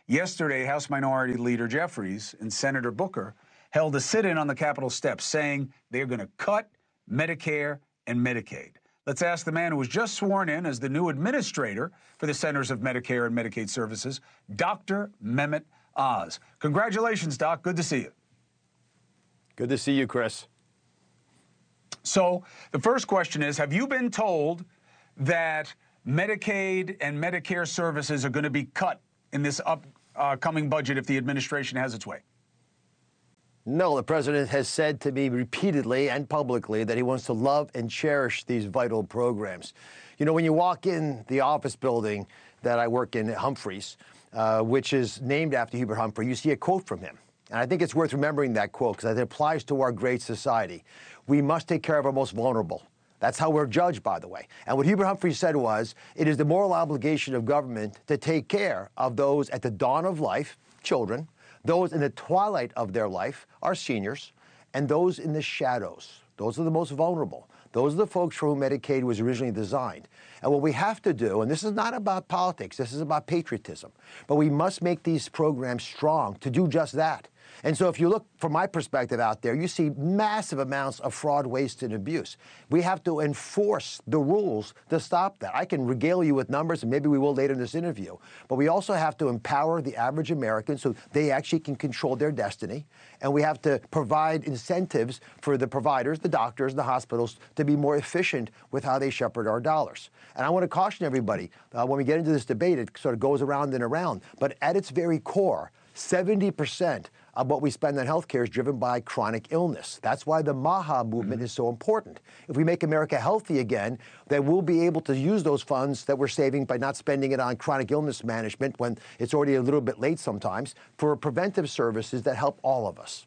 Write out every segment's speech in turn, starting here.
Yesterday, House Minority Leader Jeffries and Senator Booker held a sit-in on the Capitol steps saying they're going to cut Medicare and Medicaid. Let's ask the man who was just sworn in as the new administrator for the Centers of Medicare and Medicaid Services, Dr. Mehmet Oz. Congratulations, Doc. Good to see you. Good to see you, Chris. So the first question is, have you been told that Medicaid and Medicare services are going to be cut in this upcoming budget if the administration has its way? No, the president has said to me repeatedly and publicly that he wants to love and cherish these vital programs. You know, when you walk in the office building that I work in at Humphreys, which is named after Hubert Humphrey, you see a quote from him. And I think it's worth remembering that quote because it applies to our great society. We must take care of our most vulnerable. That's how we're judged, by the way. And what Hubert Humphrey said was, it is the moral obligation of government to take care of those at the dawn of life, children, those in the twilight of their life, our seniors, and those in the shadows. Those are the most vulnerable. Those are the folks for whom Medicaid was originally designed. And what we have to do, and this is not about politics, this is about patriotism, but we must make these programs strong to do just that. And so if you look from my perspective out there, you see massive amounts of fraud, waste, and abuse. We have to enforce the rules to stop that. I can regale you with numbers, and maybe we will later in this interview. But we also have to empower the average American so they actually can control their destiny. And we have to provide incentives for the providers, the doctors, the hospitals to be more efficient with how they shepherd our dollars. And I want to caution everybody, when we get into this debate, it sort of goes around and around. But at its very core, 70% of what we spend on healthcare is driven by chronic illness. That's why the MAHA movement is so important. If we make America healthy again, then we'll be able to use those funds that we're saving by not spending it on chronic illness management when it's already a little bit late sometimes for preventive services that help all of us.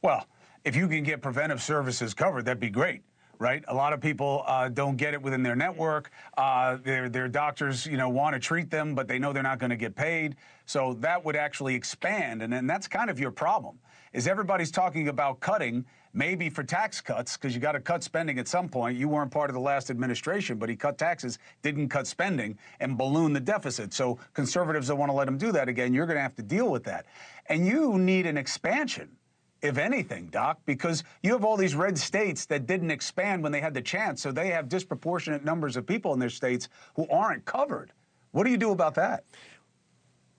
Well, if you can get preventive services covered, that'd be great. Right? A lot of people don't get it within their network. Their doctors, want to treat them, but they know they're not going to get paid. So that would actually expand. And then that's kind of your problem, is everybody's talking about cutting, maybe for tax cuts, because you got to cut spending at some point. You weren't part of the last administration, but he cut taxes, didn't cut spending, and ballooned the deficit. So conservatives don't want to let him do that again. You're going to have to deal with that. And you need an expansion, if anything, Doc, because you have all these red states that didn't expand when they had the chance, so they have disproportionate numbers of people in their states who aren't covered. What do you do about that?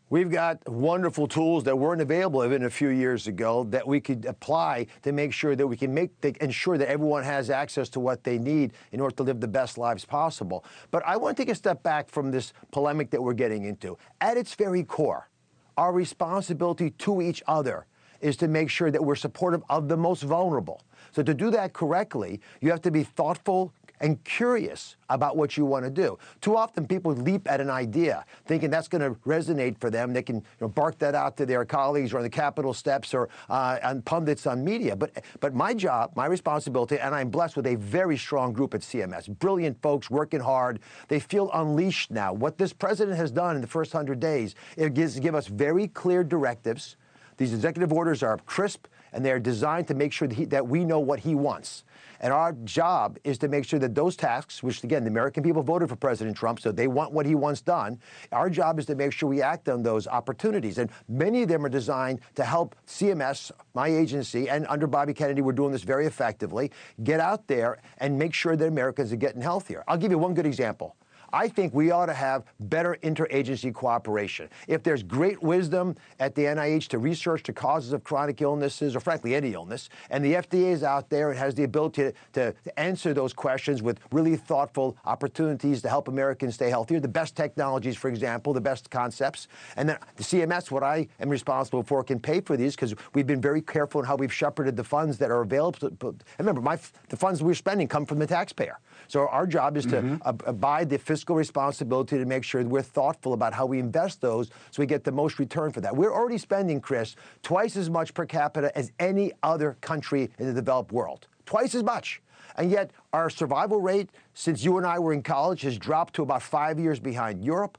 We've got wonderful tools that weren't available even a few years ago that we could apply to make sure that we can ensure that everyone has access to what they need in order to live the best lives possible. But I want to take a step back from this polemic that we're getting into. At its very core, our responsibility to each other is to make sure that we're supportive of the most vulnerable. So to do that correctly, you have to be thoughtful and curious about what you want to do. Too often people leap at an idea thinking that's going to resonate for them. They can bark that out to their colleagues or on the Capitol steps or on pundits on media. But my job, my responsibility, and I'm blessed with a very strong group at CMS, brilliant folks working hard. They feel unleashed now. What this president has done in the first 100 days, it give us very clear directives. These executive orders are crisp, and they're designed to make sure that we know what he wants. And our job is to make sure that those tasks, which, again, the American people voted for President Trump, so they want what he wants done, our job is to make sure we act on those opportunities. And many of them are designed to help CMS, my agency, and under Bobby Kennedy, we're doing this very effectively, get out there and make sure that Americans are getting healthier. I'll give you one good example. I think we ought to have better interagency cooperation. If there's great wisdom at the NIH to research the causes of chronic illnesses, or frankly any illness, and the FDA is out there and has the ability to answer those questions with really thoughtful opportunities to help Americans stay healthier, the best technologies, for example, the best concepts, and then the CMS, what I am responsible for, can pay for these because we've been very careful in how we've shepherded the funds that are available. And remember, the funds we're spending come from the taxpayer. So our job is to abide the fiscal responsibility to make sure that we're thoughtful about how we invest those so we get the most return for that. We're already spending, Chris, twice as much per capita as any other country in the developed world. Twice as much. And yet our survival rate since you and I were in college has dropped to about 5 years behind Europe.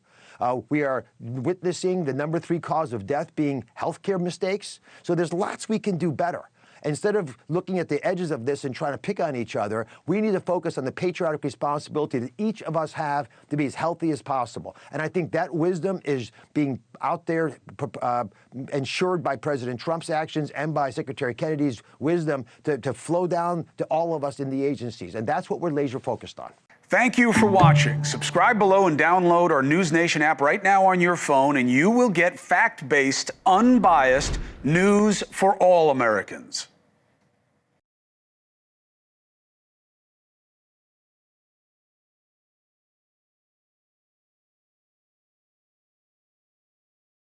We are witnessing the #3 cause of death being healthcare mistakes. So there's lots we can do better. instead of looking at the edges of this and trying to pick on each other, we need to focus on the patriotic responsibility that each of us have to be as healthy as possible. And I think that wisdom is being out there ensured by President Trump's actions and by Secretary Kennedy's wisdom to flow down to all of us in the agencies. And that's what we're laser focused on. Thank you for watching. Subscribe below and download our NewsNation app right now on your phone, and you will get fact-based, unbiased news for all Americans.